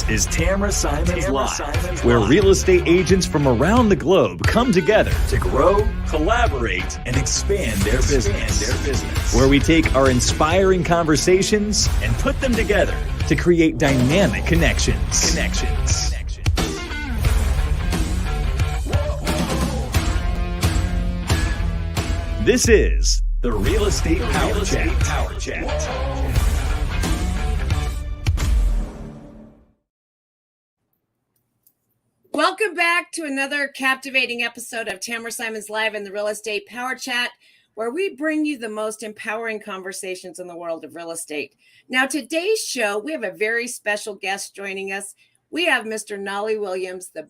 This is Tamra Simons Live, where real estate agents from around the globe come together to grow, collaborate, and expand their business. Where we take our inspiring conversations and put them together to create dynamic connections. This is the Real Estate Power Chat. Welcome back to another captivating episode of Tamra Simons Live in the Real Estate Power Chat, where we bring you the most empowering conversations in the world of real estate. Now, today's show, we have a very special guest joining us. We have Mr. Knolly Williams, the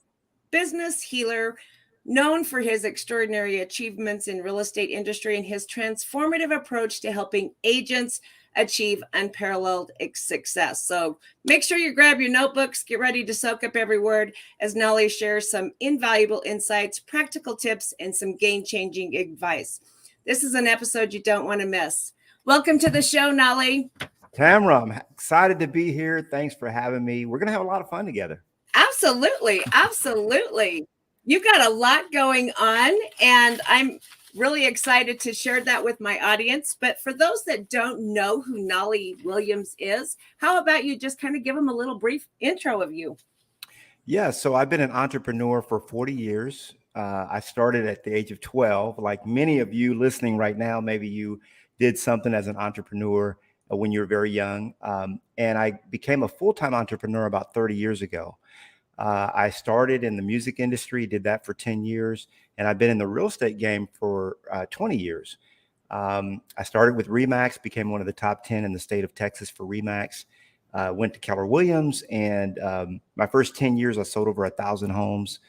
business healer, known for his extraordinary achievements in real estate industry and his transformative approach to helping agents achieve unparalleled success. So make sure you grab your notebooks, get ready to soak up every word as Knolly shares some invaluable insights, practical tips, and some game-changing advice. This is an episode you don't want to miss. Welcome to the show, Knolly. Tamra, I'm excited to be here. Thanks for having me. We're going to have a lot of fun together. Absolutely. You've got a lot going on, and I'm really excited to share that with my audience. But for those that don't know who Knolly Williams is, how about you just kind of give them a little brief intro of you? Yeah, so I've been an entrepreneur for 40 years. I started at the age of 12. Like many of you listening right now, maybe you did something as an entrepreneur when you were very young. And I became a full-time entrepreneur about 30 years ago. I started in the music industry, did that for 10 years, and I've been in the real estate game for 20 years. I started with RE/MAX, became one of the top 10 in the state of Texas for RE/MAX, went to Keller Williams, and my first 10 years, I sold over 1,000 homes,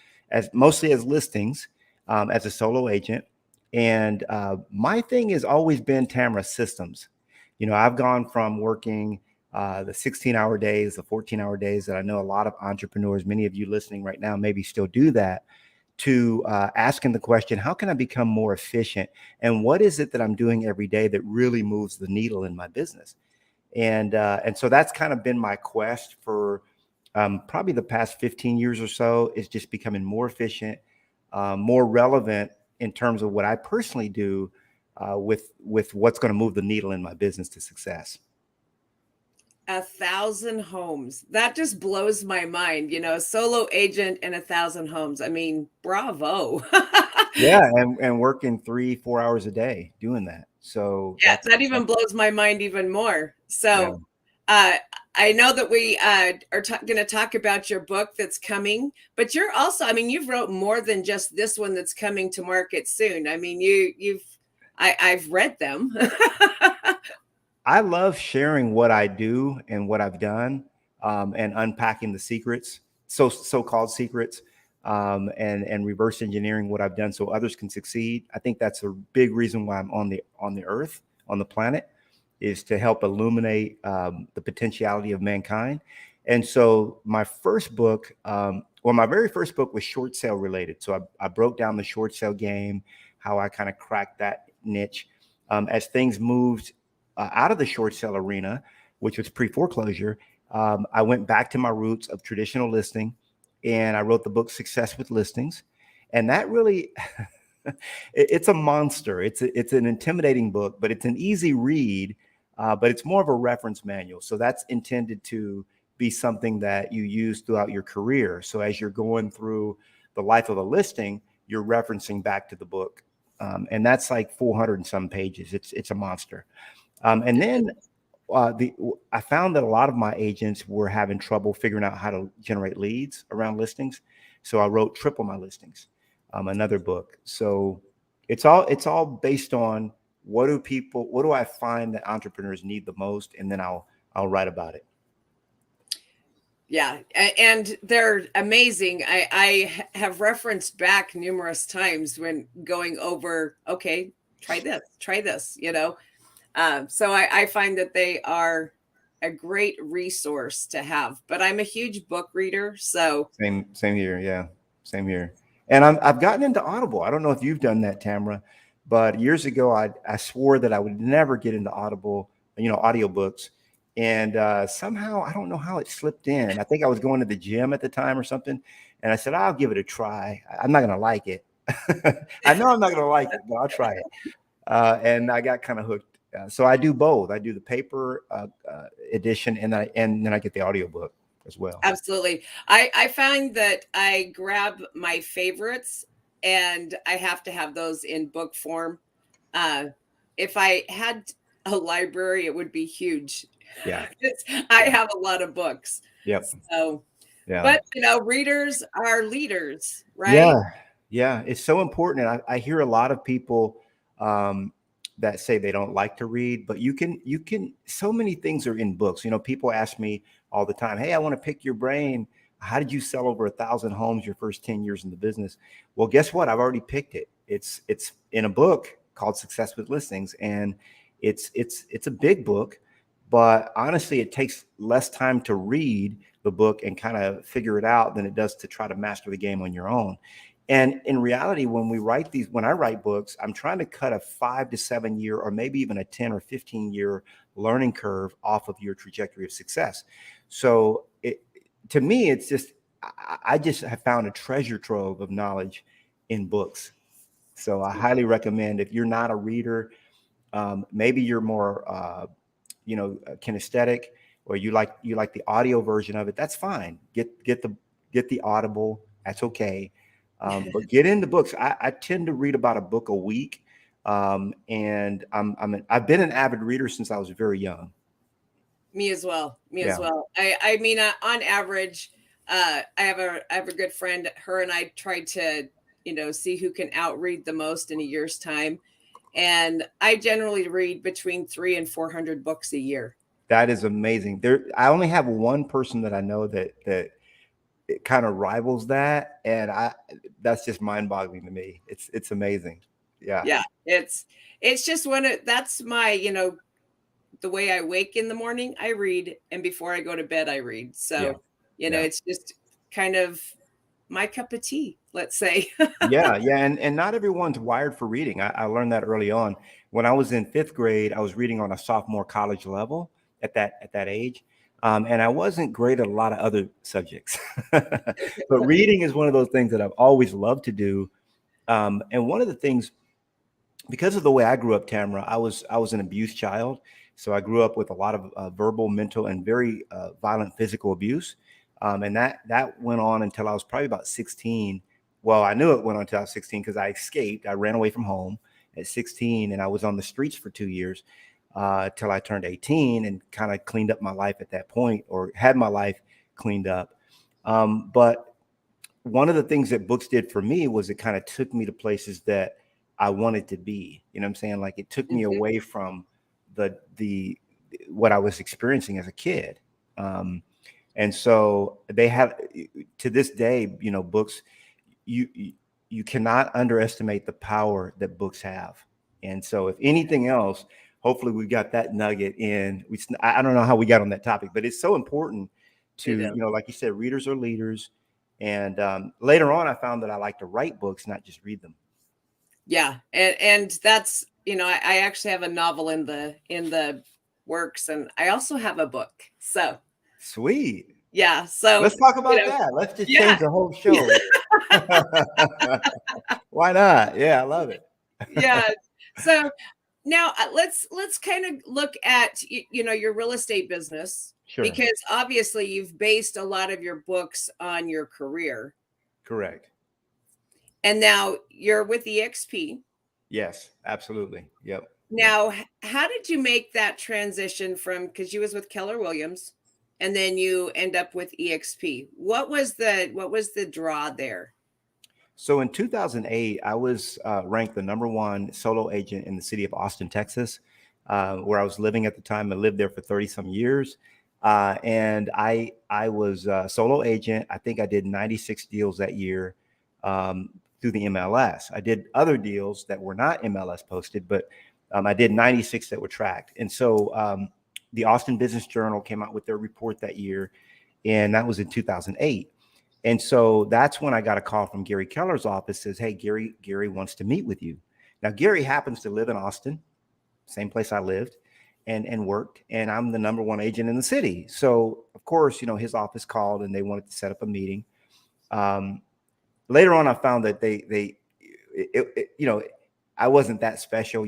mostly as listings, as a solo agent. And my thing has always been Tamra systems. You know, I've gone from working the 16-hour days, the 14-hour days that I know a lot of entrepreneurs, many of you listening right now, maybe still do that, to asking the question, how can I become more efficient? And what is it that I'm doing every day that really moves the needle in my business? And so that's kind of been my quest for probably the past 15 years or so, is just becoming more efficient, more relevant in terms of what I personally do with what's going to move the needle in my business to success. 1,000 homes. That just blows my mind. You know, solo agent and 1,000 homes. I mean, bravo. Yeah, and working 3-4 hours a day doing that. So yeah, that even blows my mind even more. So I know that we are going to talk about your book that's coming, but you're also, I mean, you've wrote more than just this one that's coming to market soon. I mean, I've read them. I love sharing what I do and what I've done, and unpacking the secrets, so-called secrets, and reverse engineering what I've done so others can succeed. I think that's a big reason why I'm on the earth, on the planet, is to help illuminate the potentiality of mankind. And so my first book, my very first book was short sale related. So I broke down the short sale game, how I kind of cracked that niche. As things moved out of the short sale arena, which was pre-foreclosure, I went back to my roots of traditional listing, and I wrote the book Success with Listings. And that really, it's a monster. It's an intimidating book, but it's an easy read, but it's more of a reference manual. So that's intended to be something that you use throughout your career. So as you're going through the life of a listing, you're referencing back to the book. And that's like 400 and some pages. It's a monster. And then I found that a lot of my agents were having trouble figuring out how to generate leads around listings. So I wrote Triple My Listings, another book. So it's all based on what do I find that entrepreneurs need the most? And then I'll write about it. Yeah. And they're amazing. I have referenced back numerous times when going over, okay, try this, you know? So I find that they are a great resource to have, but I'm a huge book reader. So same here. Yeah. Same here. And I've gotten into Audible. I don't know if you've done that, Tamra, but years ago, I swore that I would never get into Audible, audiobooks. And somehow, I don't know how it slipped in. I think I was going to the gym at the time or something. And I said, I'll give it a try. I'm not going to like it. I know I'm not going to like it, but I'll try it. And I got kind of hooked. So I do both. I do the paper edition, and then I get the audiobook as well. Absolutely. I find that I grab my favorites and I have to have those in book form. If I had a library, it would be huge. Yeah. I have a lot of books. Yep. So, Yeah. but readers are leaders, right? Yeah. Yeah. It's so important. And I hear a lot of people that say they don't like to read, but you can, so many things are in books. People ask me all the time, hey, I want to pick your brain. How did you sell over 1,000 homes your first 10 years in the business? Well, guess what? I've already picked it. It's in a book called Success with Listings. And it's a big book, but honestly, it takes less time to read the book and kind of figure it out than it does to try to master the game on your own. And in reality, when I write books, I'm trying to cut a 5 to 7 year, or maybe even a 10 or 15 year learning curve off of your trajectory of success. So to me, it's just, I just have found a treasure trove of knowledge in books. So I highly recommend, if you're not a reader, maybe you're more, kinesthetic, or you like the audio version of it. That's fine. Get the Audible. That's okay. But get into books. I tend to read about a book a week. And I've been an avid reader since I was very young. Me as well. I mean, on average, I have a good friend. Her and I tried to, see who can outread the most in a year's time. And I generally read between 300 and 400 books a year. That is amazing. I only have one person that I know that it kind of rivals that, and that's just mind-boggling to me. It's amazing. Yeah. It's just that's my, the way I wake in the morning, I read, and before I go to bed, I read. So, it's just kind of my cup of tea, let's say. Yeah. And not everyone's wired for reading. I learned that early on. When I was in 5th grade, I was reading on a sophomore college level at that age. And I wasn't great at a lot of other subjects, but reading is one of those things that I've always loved to do. And one of the things, because of the way I grew up, Tamra, I was an abused child. So I grew up with a lot of verbal, mental, and very violent physical abuse. And that went on until I was probably about 16. Well, I knew it went on until I was 16 because I escaped. I ran away from home at 16, and I was on the streets for 2 years till I turned 18 and kind of cleaned up my life at that point, or had my life cleaned up. But one of the things that books did for me was it kind of took me to places that I wanted to be. You know what I'm saying? Like, it took me away from the what I was experiencing as a kid. And so they have, to this day, books, you cannot underestimate the power that books have. And so if anything else, hopefully we got that nugget in. I don't know how we got on that topic, but it's so important to, like you said, readers are leaders. And later on, I found that I like to write books, not just read them. Yeah. And that's, I actually have a novel in the works, and I also have a book. So sweet. Yeah. So let's talk about that. Let's just change the whole show. Why not? Yeah, I love it. Yeah. So now let's kind of look at, your real estate business. Sure. Because obviously you've based a lot of your books on your career. Correct. And now you're with EXP. Yes, absolutely. Yep. Now, how did you make that transition from, because you was with Keller Williams, and then you end up with EXP? What was the draw there? So in 2008, I was ranked the #1 solo agent in the city of Austin, Texas, where I was living at the time. I lived there for 30 some years. And I was a solo agent. I think I did 96 deals that year through the MLS. I did other deals that were not MLS posted, but I did 96 that were tracked. And so the Austin Business Journal came out with their report that year, and that was in 2008. And so that's when I got a call from Gary Keller's office, says, hey, Gary wants to meet with you. Now, Gary happens to live in Austin, same place I lived. and worked. And I'm the number one agent in the city. So of course, his office called and they wanted to set up a meeting. Later on, I found that I wasn't that special.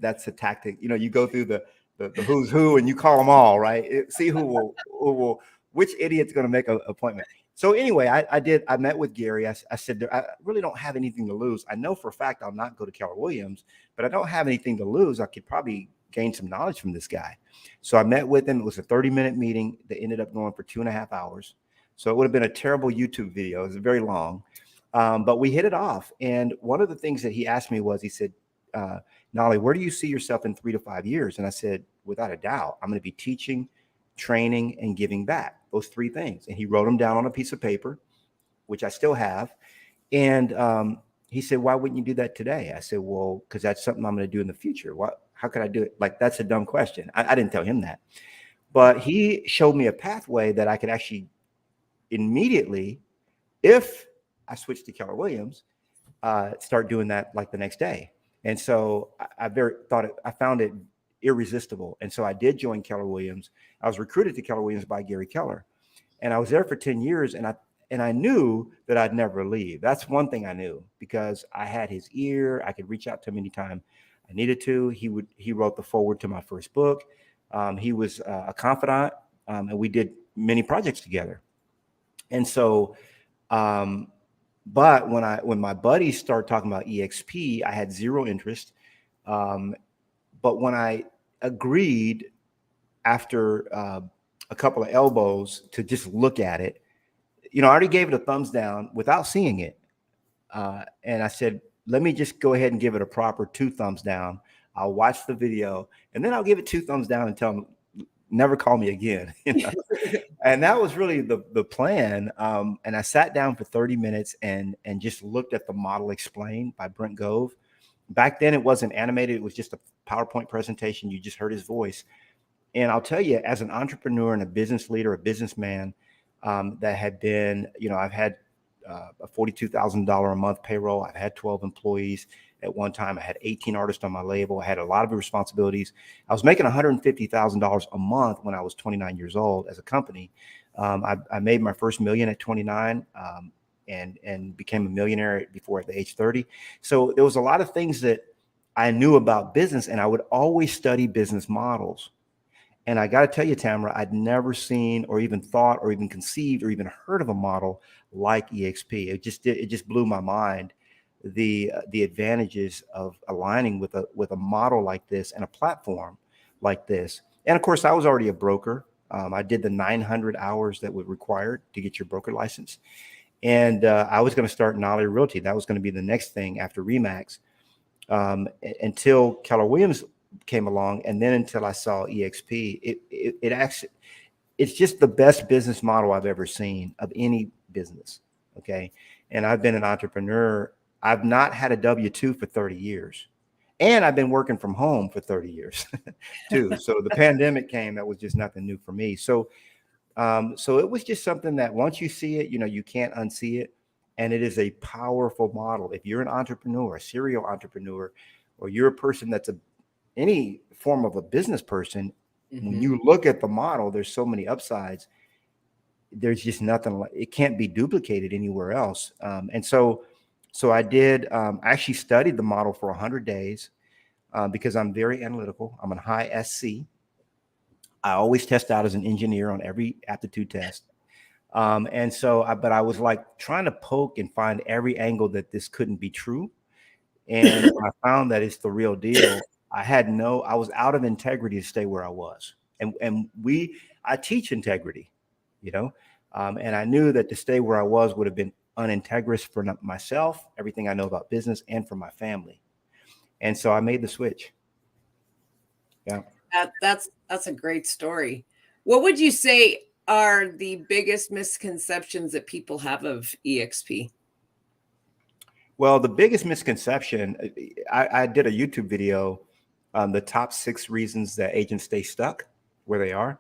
That's a tactic. You go through the who's who and you call them all, right? See who will which idiot's going to make an appointment. So anyway, I met with Gary. I said, I really don't have anything to lose. I know for a fact I'll not go to Keller Williams, but I don't have anything to lose. I could probably gain some knowledge from this guy. So I met with him. It was a 30-minute meeting that ended up going for 2.5 hours. So it would have been a terrible YouTube video. It was very long. But we hit it off. And one of the things that he asked me was, he said, Knolly, where do you see yourself in 3 to 5 years? And I said, without a doubt, I'm going to be teaching, training, and giving back. Those 3 things. And he wrote them down on a piece of paper, which I still have. And he said, why wouldn't you do that today? I said, well, because that's something I'm going to do in the future. How could I do it? Like, that's a dumb question. I didn't tell him that. But he showed me a pathway that I could actually immediately, if I switched to Keller Williams, start doing that like the next day. And so I found it irresistible. And so I did join Keller Williams. I was recruited to Keller Williams by Gary Keller. And I was there for 10 years. And I knew that I'd never leave. That's one thing I knew, because I had his ear. I could reach out to him anytime I needed to. He wrote the foreword to my first book. He was a confidant, and we did many projects together. And so, but when my buddies started talking about EXP, I had zero interest. But when I agreed after a couple of elbows to just look at it, I already gave it a thumbs down without seeing it. And I said, let me just go ahead and give it a proper 2 thumbs down. I'll watch the video and then I'll give it 2 thumbs down and tell them, never call me again. And that was really the plan. And I sat down for 30 minutes and just looked at the model explained by Brent Gove. Back then it wasn't animated. It was just a PowerPoint presentation. You just heard his voice. And I'll tell you, as an entrepreneur and a business leader, a businessman, that had been, I've had a $42,000 a month payroll. I've had 12 employees at one time. I had 18 artists on my label. I had a lot of responsibilities. I was making $150,000 a month when I was 29 years old as a company. I made my first million at 29 and became a millionaire before at the age 30. So there was a lot of things that I knew about business, and I would always study business models. And I got to tell you, Tamra, I'd never seen or even thought or even conceived or even heard of a model like EXP. It just blew my mind, the advantages of aligning with a model like this and a platform like this. And of course, I was already a broker. I did the 900 hours that were required to get your broker license. And I was going to start Knolly Realty. That was going to be the next thing after Remax, until Keller Williams came along, and then until I saw EXP. It actually, it's just the best business model I've ever seen of any business. Okay. And I've been an entrepreneur. I've not had a W-2 for 30 years. And I've been working from home for 30 years too. So the pandemic came, that was just nothing new for me. So it was just something that once you see it, you can't unsee it. And it is a powerful model. If you're an entrepreneur, a serial entrepreneur, or you're a person that's any form of a business person, when you look at the model, there's so many upsides. There's just nothing like it, can't be duplicated anywhere else. And so I did actually studied the model for 100 days because I'm very analytical. I'm a high SC. I always test out as an engineer on every aptitude test. And so, but I was like trying to poke and find every angle that this couldn't be true. And I found that it's the real deal. I was out of integrity to stay where I was. And I teach integrity, and I knew that to stay where I was would have been unintegrous for myself, everything I know about business, and for my family. And so I made the switch. Yeah. That's a great story. What would you say are the biggest misconceptions that people have of EXP? Well, the biggest misconception, I did a YouTube video on the top 6 reasons that agents stay stuck where they are.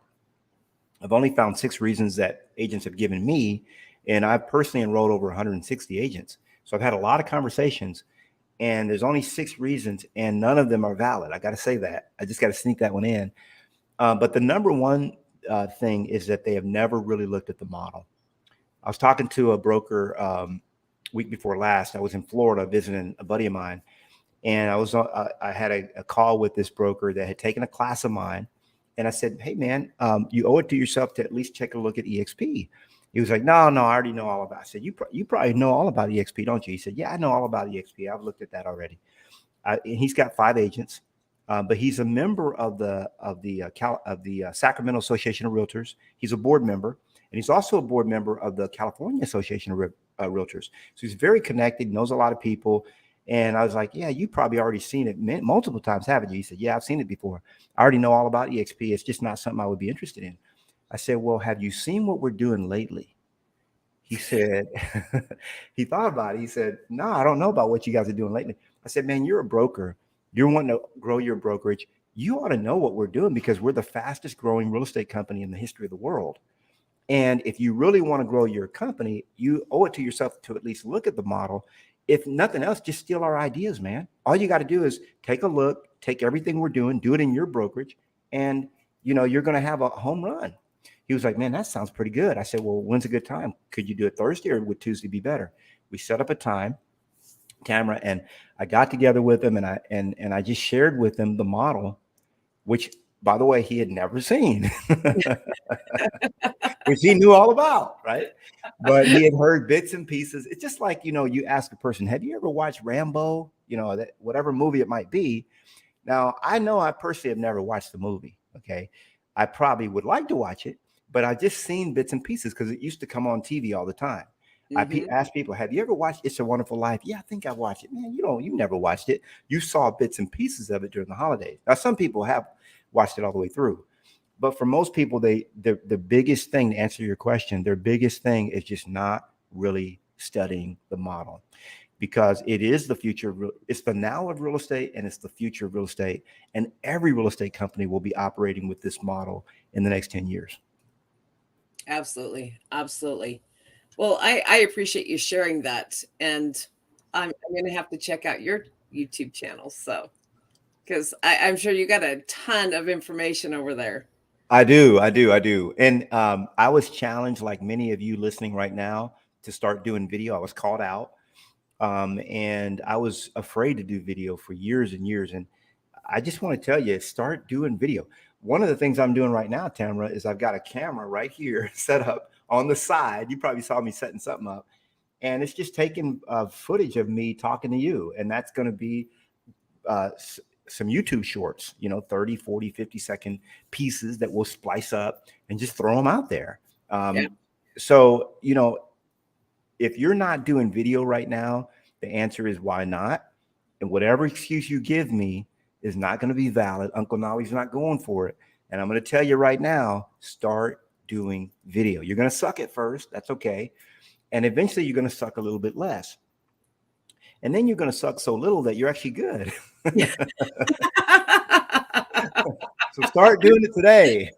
I've only found 6 reasons that agents have given me, and I've personally enrolled over 160 agents. So I've had a lot of conversations, and there's only 6 reasons, and none of them are valid. I got to say that. I just got to sneak that one in. But the number one thing is that they have never really looked at the model. I was talking to a broker week before last. I was in Florida visiting a buddy of mine, and I had a call with this broker that had taken a class of mine, and I said, "Hey man, you owe it to yourself to at least take a look at EXP." He was like, "No, I already know all about it." I said, "You probably know all about EXP, don't you?" He said, "Yeah, I know all about EXP. I've looked at that already." And he's got 5 agents, but he's a member of the Sacramento Association of Realtors. He's a board member, and he's also a board member of the California Association of Realtors. So he's very connected, knows a lot of people. And I was like, "Yeah, you probably already seen it multiple times, haven't you?" He said, "Yeah, I've seen it before. I already know all about EXP. It's just not something I would be interested in." I said, "Well, have you seen what we're doing lately?" He said, he thought about it. He said, "No, I don't know about what you guys are doing lately." I said, "Man, you're a broker. You're wanting to grow your brokerage. You ought to know what we're doing because we're the fastest growing real estate company in the history of the world. And if you really want to grow your company, you owe it to yourself to at least look at the model. If nothing else, just steal our ideas, man. All you got to do is take a look, take everything we're doing, do it in your brokerage, and you're going to have a home run." He was like, "Man, that sounds pretty good." I said, "Well, when's a good time? Could you do it Thursday or would Tuesday be better?" We set up a time, Tamra, and I got together with him and I just shared with him the model, which, by the way, he had never seen, which he knew all about, right? But he had heard bits and pieces. It's just like, you ask a person, "Have you ever watched Rambo?" That whatever movie it might be. Now, I personally have never watched the movie. Okay. I probably would like to watch it, but I just seen bits and pieces because it used to come on TV all the time. Mm-hmm. Ask people, "Have you ever watched It's a Wonderful Life?" "Yeah, I think I watched it." "Man, you never watched it. You saw bits and pieces of it during the holidays." Now, some people have watched it all the way through, but for most people, the biggest thing, to answer your question, their biggest thing is just not really studying the model, because it is the future of it's the now of real estate, and it's the future of real estate, and every real estate company will be operating with this model in the next 10 years. Absolutely. Absolutely. Well, I appreciate you sharing that. And I'm going to have to check out your YouTube channel. So, because I'm sure you got a ton of information over there. I do. And I was challenged, like many of you listening right now, to start doing video. I was called out, and I was afraid to do video for years and years. And I just want to tell you, start doing video. One of the things I'm doing right now, Tamra, is I've got a camera right here set up on the side. You probably saw me setting something up, and it's just taking footage of me talking to you. And that's going to be some YouTube shorts, 30, 40, 50-second pieces that we'll splice up and just throw them out there. Yeah. So, if you're not doing video right now, the answer is why not? And whatever excuse you give me is not going to be valid. Uncle Knolly's not going for it. And I'm going to tell you right now, start doing video. You're going to suck at first. That's okay. And eventually you're going to suck a little bit less. And then you're going to suck so little that you're actually good. So start doing it today.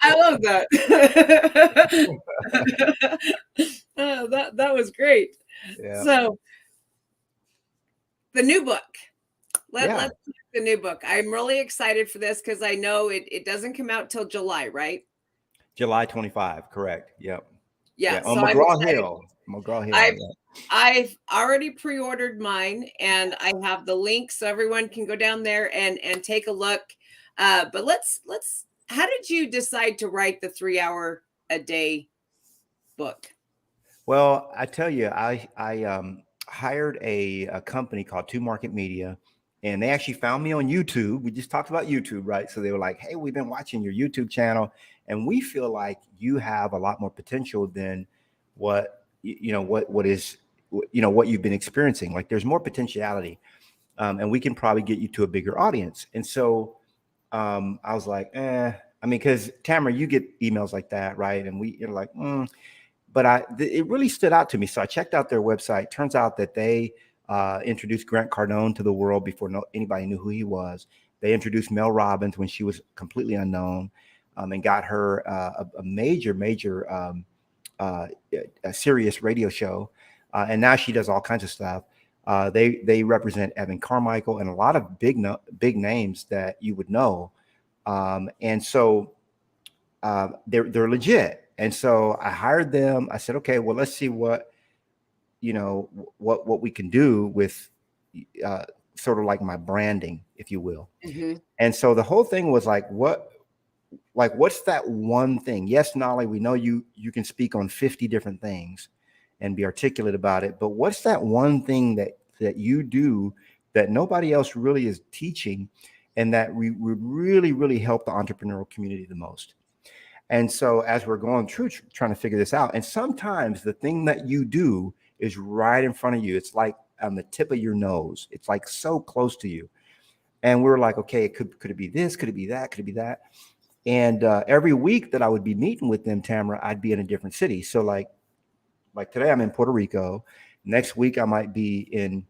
I love that. That was great. Yeah. So the new book. Let's Yeah. talk the new book. I'm really excited for this because I know it doesn't come out till July, right? July 25, correct. Yep. Yeah. On So I'm McGraw excited. Hill. McGraw Hill. I've already pre-ordered mine, and I have the link so everyone can go down there and take a look. But let's how did you decide to write the 3-hour a day book? Well, I tell you, I hired a company called Two Market Media, and they actually found me on YouTube. We just talked about YouTube, right? So they were like, "Hey, we've been watching your YouTube channel, and we feel like you have a lot more potential than what what you've been experiencing. Like, there's more potentiality, and we can probably get you to a bigger audience." And so I was like, I mean, because Tamara, you get emails like that, right? And you're like, but it really stood out to me. So I checked out their website. Turns out that they introduced Grant Cardone to the world before anybody knew who he was. They introduced Mel Robbins when she was completely unknown, and got her a major a serious radio show. And now she does all kinds of stuff. They represent Evan Carmichael and a lot of big names that you would know. And so they're legit. And so I hired them. I said, okay, well, let's see what we can do with sort of like my branding, if you will. Mm-hmm. And so the whole thing was like, what's that one thing? Yes, Knolly, we know you can speak on 50 different things and be articulate about it, but what's that one thing that you do that nobody else really is teaching, and that we would really, really help the entrepreneurial community the most? And so as we're going through trying to figure this out, and sometimes the thing that you do is right in front of you. It's like on the tip of your nose. It's like so close to you. And we were like, okay, could it be this? Could it be that? Could it be that? And every week that I would be meeting with them, Tamra, I'd be in a different city. So like today I'm in Puerto Rico. Next week I might be in,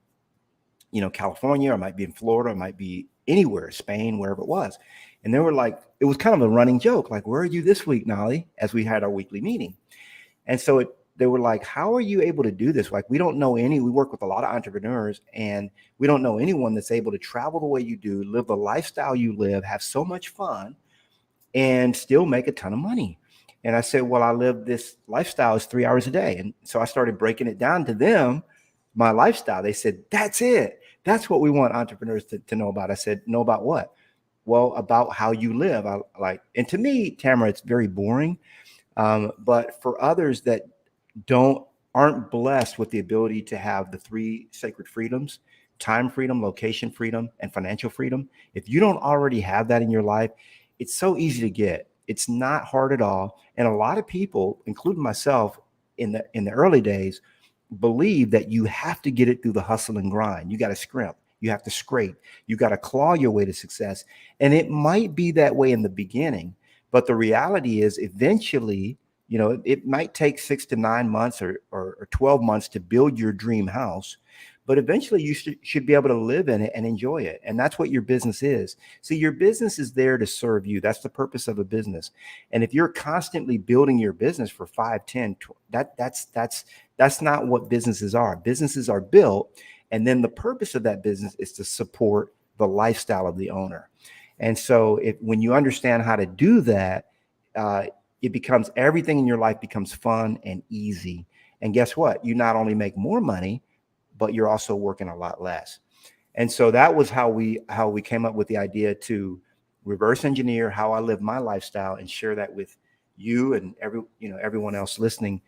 California. I might be in Florida. I might be anywhere, Spain, wherever it was. And they were like, it was kind of a running joke. Like, where are you this week, Knolly? As we had our weekly meeting. And so they were like, how are you able to do this? Like, we don't know we work with a lot of entrepreneurs, and we don't know anyone that's able to travel the way you do, live the lifestyle you live, have so much fun, and still make a ton of money. And I said, well, I live this lifestyle is 3 hours a day. And so I started breaking it down to them, my lifestyle. They said, that's it. That's what we want entrepreneurs to know about. I said, know about what? Well, about how you live. And to me, Tamara, it's very boring. But for others that aren't blessed with the ability to have the 3 sacred freedoms: time freedom, location freedom, and financial freedom. If you don't already have that in your life, it's so easy to get. It's not hard at all. And a lot of people, including myself in the early days, believe that you have to get it through the hustle and grind. You got to scrimp. You have to scrape. You got to claw your way to success. And it might be that way in the beginning, but the reality is eventually, it might take 6 to 9 months or 12 months to build your dream house, but eventually you should be able to live in it and enjoy it. And that's what your business is. See, your business is there to serve you. That's the purpose of a business. And if you're constantly building your business for 5, 10, that's not what businesses are. Businesses are built, and then the purpose of that business is to support the lifestyle of the owner. And so when you understand how to do that, it becomes, everything in your life becomes fun and easy. And guess what? You not only make more money, but you're also working a lot less. And so that was how we came up with the idea to reverse engineer how I live my lifestyle and share that with you and everyone else listening,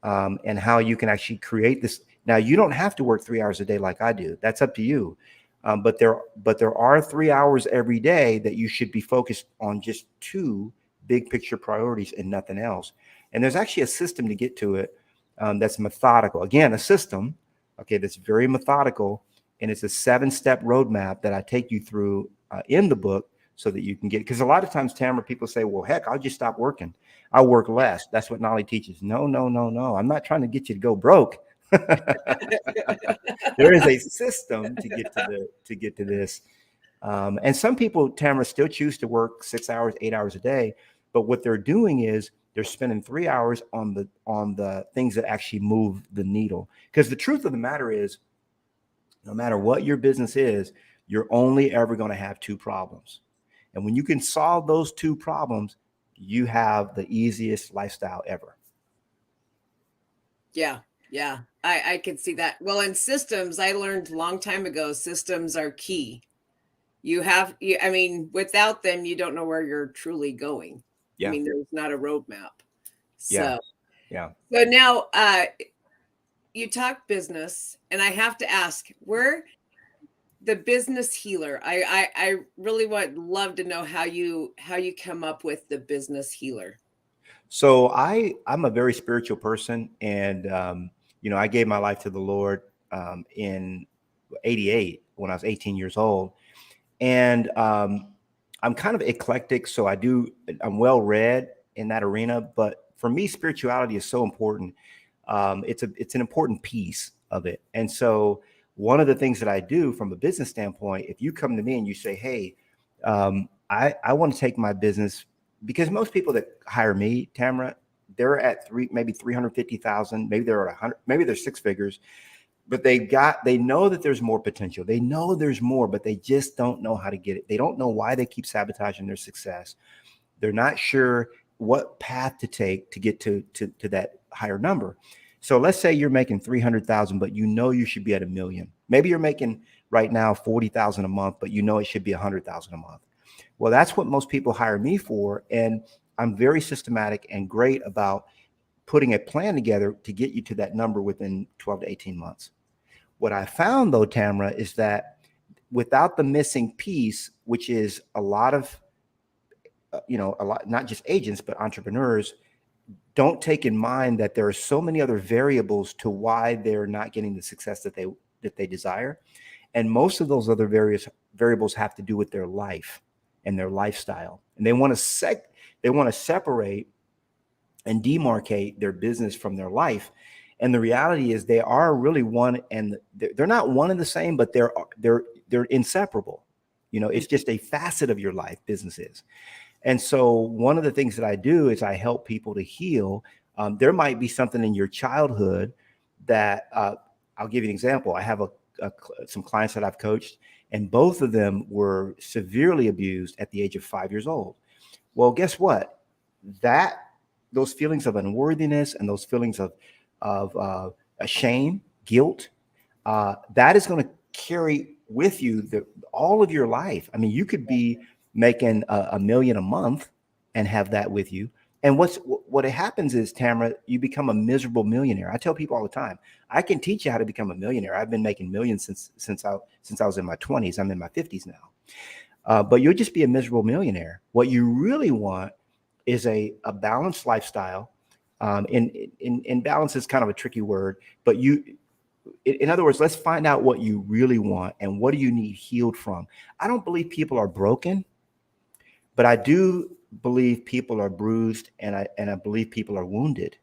and how you can actually create this. Now, you don't have to work 3 hours a day like I do. That's up to you. But there are 3 hours every day that you should be focused on just 2 big picture priorities and nothing else. And there's actually a system to get to it, that's methodical. Again, a system, okay, that's very methodical, and it's a 7-step roadmap that I take you through in the book so that you can get. Because a lot of times, Tamara, people say, "Well, heck, I'll just stop working. I'll work less." That's what Knolly teaches. No. I'm not trying to get you to go broke. There is a system to get to this. And some people, Tamara, still choose to work 6 hours, 8 hours a day. But what they're doing is they're spending 3 hours on the things that actually move the needle. Because the truth of the matter is, no matter what your business is, you're only ever going to have 2 problems. And when you can solve those 2 problems, you have the easiest lifestyle ever. Yeah. I can see that. Well, in systems, I learned a long time ago, systems are key. Without them, you don't know where you're truly going. Yeah. There's not a roadmap. So, yeah. So now you talk business, and I have to ask, where the business healer, I really love to know how you come up with the business healer. So I'm a very spiritual person, and I gave my life to the Lord in '88 when I was 18 years old, and I'm kind of eclectic, so I'm well read in that arena. But for me, spirituality is so important. It's an important piece of it, and so one of the things that I do from a business standpoint, if you come to me and you say, "Hey, I want to take my business," because most people that hire me, Tamara, they're at maybe 350,000, maybe they're at 100, maybe they're 6 figures. but they know that there's more potential. They know there's more, but they just don't know how to get it. They don't know why they keep sabotaging their success. They're not sure what path to take to get to that higher number. So let's say you're making 300,000, but you know you should be at $1 million. Maybe you're making right now 40,000 a month, but you know it should be 100,000 a month. Well, that's what most people hire me for. And I'm very systematic and great about putting a plan together to get you to that number within 12 to 18 months. What I found though, Tamra, is that without the missing piece, which is a lot of, not just agents, but entrepreneurs don't take in mind that there are so many other variables to why they're not getting the success that they desire. And most of those other various variables have to do with their life and their lifestyle. And they want to separate and demarcate their business from their life. And the reality is they are really one, and they're not one and the same, but they're inseparable. It's just a facet of your life, business is. And so one of the things that I do is I help people to heal. There might be something in your childhood that I'll give you an example. I have some clients that I've coached, and both of them were severely abused at the age of 5 years old. Well, guess what? Those feelings of unworthiness and those feelings of shame, guilt, that is going to carry with you all of your life. I mean, you could be making $1 million a month and have that with you. And what happens is, Tamra, you become a miserable millionaire. I tell people all the time, I can teach you how to become a millionaire. I've been making millions since I was in my 20s. I'm in my 50s now. But you'll just be a miserable millionaire. What you really want is a balanced lifestyle. And balance is kind of a tricky word, but in other words, let's find out what you really want and what do you need healed from. I don't believe people are broken, but I do believe people are bruised, and I believe people are wounded.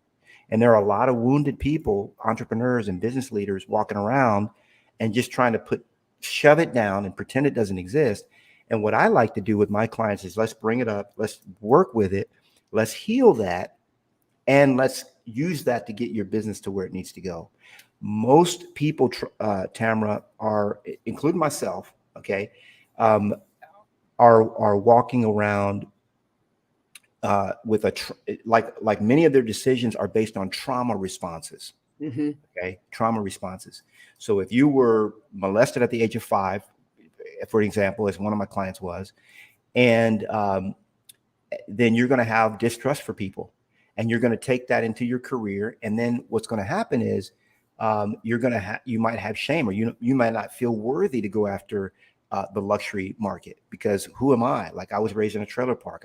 And there are a lot of wounded people, entrepreneurs and business leaders, walking around and just trying to shove it down and pretend it doesn't exist. And what I like to do with my clients is let's bring it up, let's work with it, let's heal that, and let's use that to get your business to where it needs to go. Most people, Tamra, are, including myself, okay, are walking around with like many of their decisions are based on trauma responses. Mm-hmm. Okay, trauma responses. So if you were molested at the age of 5, for example, as one of my clients was, and then you're going to have distrust for people, and you're going to take that into your career. And then what's going to happen is you might have shame, or you might not feel worthy to go after the luxury market, because who am I? Like, I was raised in a trailer park.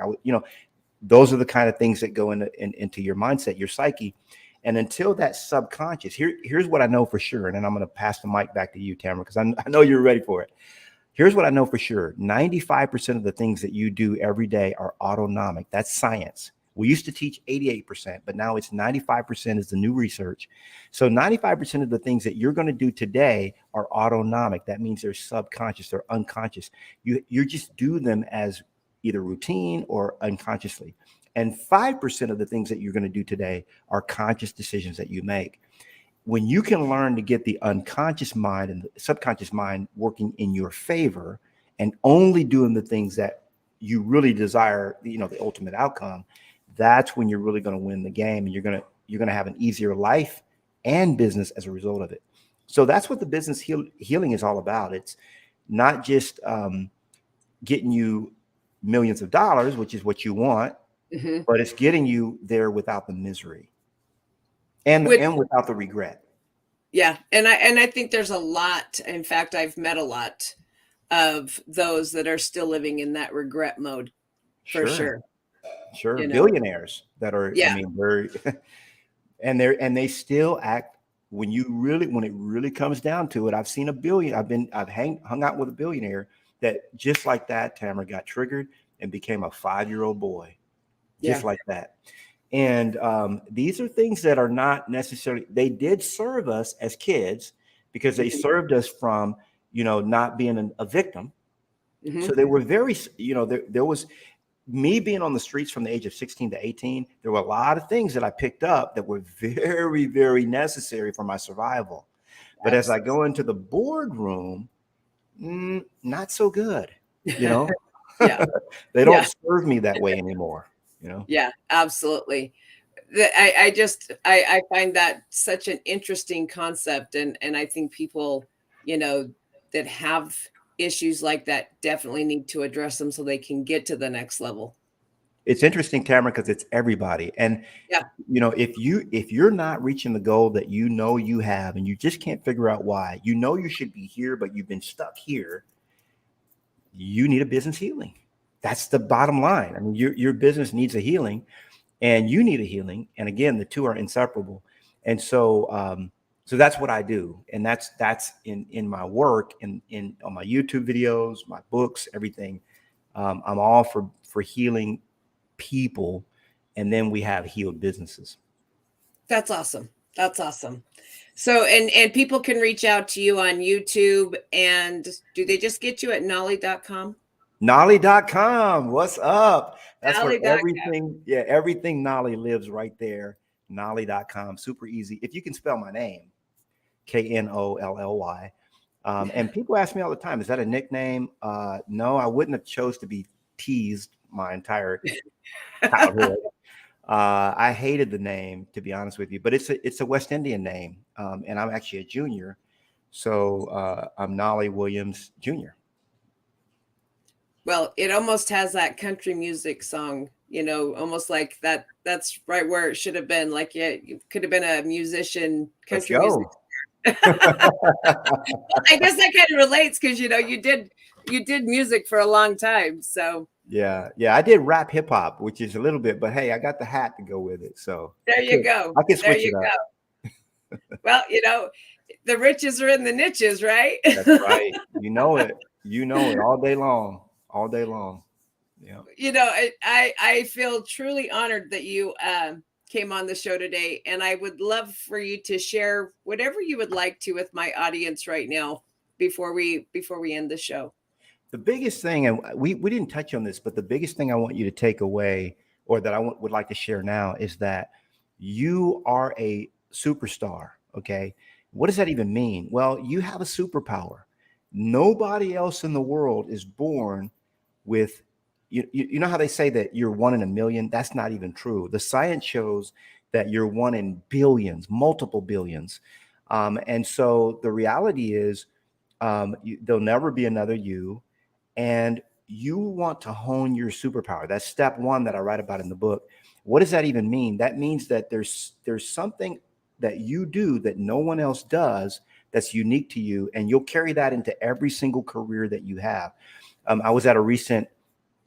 Those are the kind of things that go into your mindset, your psyche. And until that subconscious, here's what I know for sure. And then I'm going to pass the mic back to you, Tamra, because I know you're ready for it. Here's what I know for sure. 95% of the things that you do every day are autonomic. That's science. We used to teach 88%, but now it's 95% is the new research. So 95% of the things that you're going to do today are autonomic. That means they're subconscious, they're unconscious. You just do them as either routine or unconsciously. And 5% of the things that you're going to do today are conscious decisions that you make. When you can learn to get the unconscious mind and the subconscious mind working in your favor and only doing the things that you really desire, the ultimate outcome, that's when you're really going to win the game, and you're going to have an easier life and business as a result of it. So that's what the business healing is all about. It's not just getting you millions of dollars, which is what you want, mm-hmm. but it's getting you there without the misery and without the regret. Yeah, and I think there's a lot. In fact, I've met a lot of those that are still living in that regret mode, for sure. Sure, billionaires that are. Yeah. I mean, they still act when it really comes down to it. I've seen I've hung out with a billionaire that just like that, Tamra, got triggered and became a 5-year-old boy, just like that. And these are things that are not necessarily. They did serve us as kids because they served us from not being a victim. Mm-hmm. So they were very there was. Me being on the streets from the age of 16 to 18, there were a lot of things that I picked up that were very, very necessary for my survival. But as I go into the boardroom, not so good, you know. Yeah. They don't Yeah. serve me that way anymore, you know. Yeah, absolutely. I find that such an interesting concept, and I think people, that have issues like that definitely need to address them so they can get to the next level. It's interesting, Tamara, because it's everybody. And Yeah. if you're not reaching the goal that you know you have, and you just can't figure out why, you should be here, but you've been stuck here, you need a business healing. That's the bottom line. I mean, your business needs a healing, and you need a healing. And again, the two are inseparable. And so that's what I do, and that's in my work, in on my YouTube videos, my books, everything. I'm all for healing people, and then we have healed businesses. That's awesome. That's awesome. So, and people can reach out to you on YouTube, and do they just get you at Knolly.com? Knolly.com. What's up? That's where Knolly.com. everything Knolly lives right there. Knolly.com. Super easy. If you can spell my name, Knolly. And people ask me all the time, is that a nickname? No, I wouldn't have chose to be teased my entire childhood. I hated the name, to be honest with you, but it's a West Indian name, and I'm actually a junior, so I'm Knolly Williams Jr. Well, it almost has that country music song, almost like that. That's right where it should have been. Like, yeah, you could have been a musician, country music. Well, I guess that kind of relates because you did music for a long time, so. Yeah, I did rap hip hop, which is a little bit, but hey, I got the hat to go with it. So there you go. I can switch it up. Well, the riches are in the niches, right? That's right. You know it all day long, Yeah. I feel truly honored that you came on the show today, and I would love for you to share whatever you would like to with my audience right now before we end the show. The biggest thing, and we didn't touch on this, but the biggest thing I want you to take away, or that I would like to share now, is that you are a superstar. Okay. What does that even mean? Well, you have a superpower. Nobody else in the world is born with, you know how they say that you're one in a million? That's not even true. The science shows that you're one in billions, multiple billions. And so the reality is, there'll never be another you. And you want to hone your superpower. That's step one that I write about in the book. What does that even mean? That means that there's something that you do that no one else does that's unique to you, and you'll carry that into every single career that you have. I was at a recent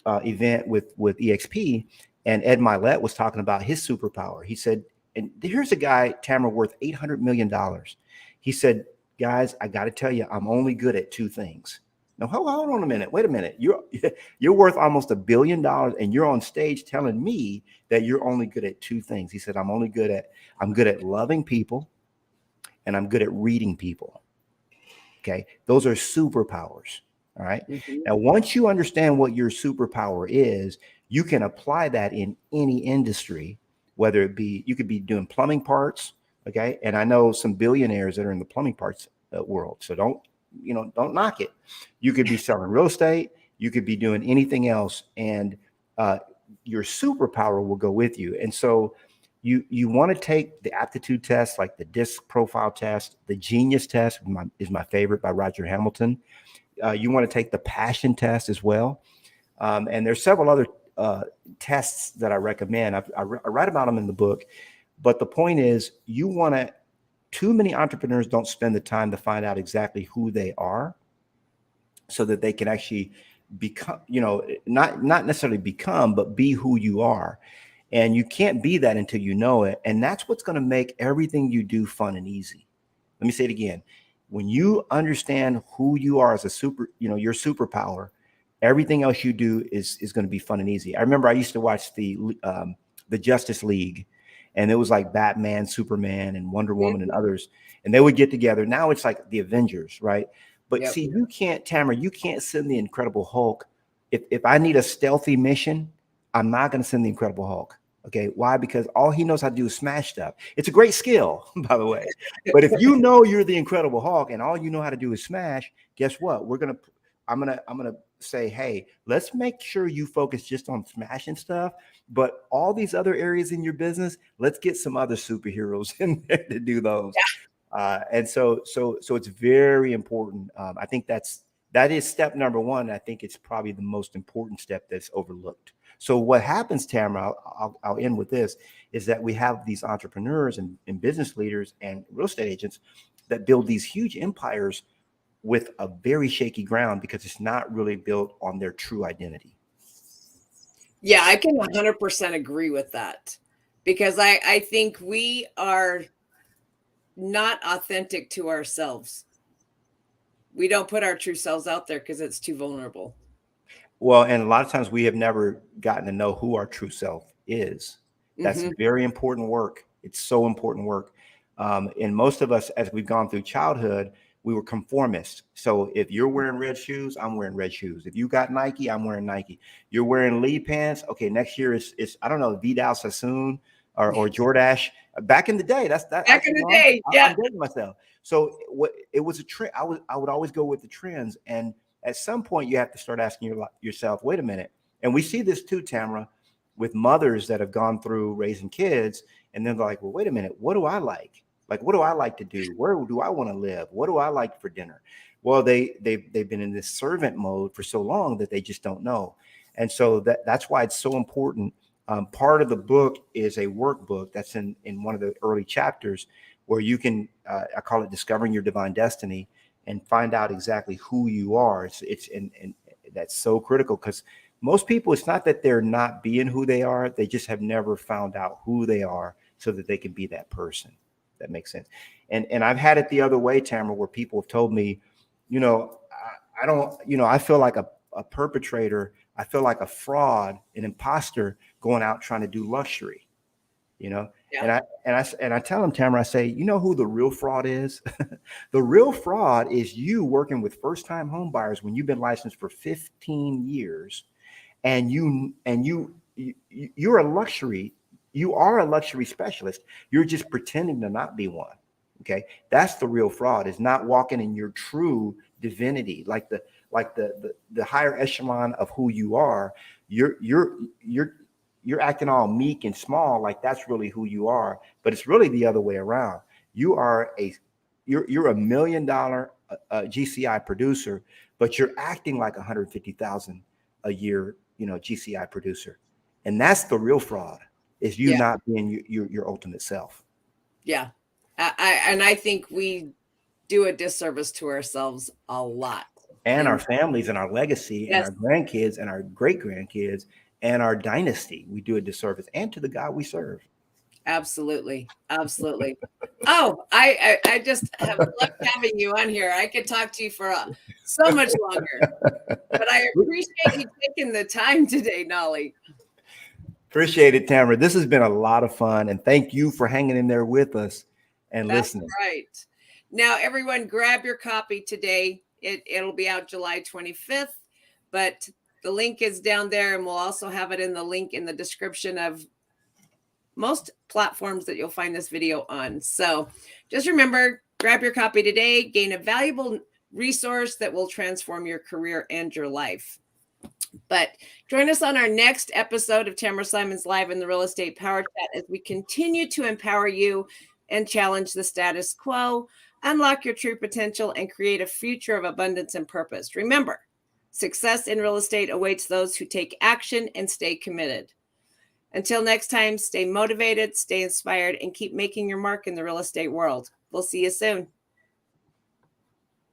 event with EXP, and Ed Milet was talking about his superpower. He said, and here's a guy, Tamra, worth $800 million. He said, guys, I got to tell you, I'm only good at two things. Now, hold on a minute. Wait a minute. You're worth almost $1 billion, and you're on stage telling me that you're only good at two things. He said, I'm good at loving people, and I'm good at reading people. Okay. Those are superpowers. All right. Mm-hmm. Now, once you understand what your superpower is, you can apply that in any industry, whether it be, you could be doing plumbing parts. Okay. And I know some billionaires that are in the plumbing parts world. So don't knock it. You could be selling real estate. You could be doing anything else, and your superpower will go with you. And so you want to take the aptitude test, like the DISC profile test. The Genius test is my favorite, by Roger Hamilton. You want to take the passion test as well. And there's several other tests that I recommend. I write about them in the book. But the point is, too many entrepreneurs don't spend the time to find out exactly who they are, so that they can actually become, not necessarily become, but be who you are. And you can't be that until you know it. And that's what's going to make everything you do fun and easy. Let me say it again. When you understand who you are as your superpower, everything else you do is going to be fun and easy. I remember I used to watch the Justice League, and it was like Batman, Superman, and Wonder Woman and others, and they would get together. Now it's like the Avengers, right? But see, you can't, Tamra, you can't send the Incredible Hulk. If I need a stealthy mission, I'm not going to send the Incredible Hulk. Okay, why? Because all he knows how to do is smash stuff. It's a great skill, by the way. But if you know you're the Incredible Hulk and all you know how to do is smash, guess what? I'm gonna say, hey, let's make sure you focus just on smashing stuff. But all these other areas in your business, let's get some other superheroes in there to do those. And so it's very important. I think that is step number one. I think it's probably the most important step that's overlooked. So what happens, Tamara, I'll end with this, is that we have these entrepreneurs and business leaders and real estate agents that build these huge empires with a very shaky ground because it's not really built on their true identity. Yeah, I can 100% agree with that, because I think we are not authentic to ourselves. We don't put our true selves out there because it's too vulnerable. Well, and a lot of times we have never gotten to know who our true self is. That's very important work. It's so important work. And most of us, as we've gone through childhood, we were conformists. So if you're wearing red shoes, I'm wearing red shoes. If you got Nike, I'm wearing Nike. You're wearing Lee pants. Okay, next year it's I don't know, Vidal Sassoon or Jordache. Back in the day, back in the day. I'm dating myself. So it was a trend. I would always go with the trends. And at some point, you have to start asking yourself, wait a minute. And we see this too, Tamra, with mothers that have gone through raising kids. And then they're like, well, wait a minute. What do I like? Like, what do I like to do? Where do I want to live? What do I like for dinner? Well, they've been in this servant mode for so long that they just don't know. And so that's why it's so important. Part of the book is a workbook that's in one of the early chapters where you can, I call it Discovering Your Divine Destiny, and find out exactly who you are. And that's so critical, because most people, it's not that they're not being who they are. They just have never found out who they are so that they can be that person. That makes sense. And I've had it the other way, Tamara, where people have told me, I don't, I feel like a perpetrator. I feel like a fraud, an imposter going out trying to do luxury, Yeah. And I tell them, Tamara, I say, you know who the real fraud is? The real fraud is you working with first-time home buyers when you've been licensed for 15 years, and you're a luxury. You are a luxury specialist. You're just pretending to not be one. Okay, that's the real fraud. Is not walking in your true divinity, like the higher echelon of who you are. You're acting all meek and small, like that's really who you are, but it's really the other way around. You're a $1 million GCI producer, but you're acting like 150,000 a year, GCI producer, and that's the real fraud. Is you not being your ultimate self. Yeah, I think we do a disservice to ourselves a lot, and our families, and our legacy, and our grandkids, and our great grandkids, and our dynasty. We do a disservice, and to the God we serve. Absolutely. Oh, I just have loved having you on here. I could talk to you for so much longer, but I appreciate you taking the time today, Knolly. Appreciate it, Tamara. This has been a lot of fun, and thank you for hanging in there with us and listening. Right. Now, everyone, grab your copy today. It'll be out July 25th, but the link is down there, and we'll also have it in the link in the description of most platforms that you'll find this video on. So just remember, grab your copy today, gain a valuable resource that will transform your career and your life. But join us on our next episode of Tamra Simons Live in the Real Estate Power Chat as we continue to empower you and challenge the status quo, unlock your true potential, and create a future of abundance and purpose. Remember, success in real estate awaits those who take action and stay committed. Until next time, stay motivated, stay inspired, and keep making your mark in the real estate world. We'll see you soon.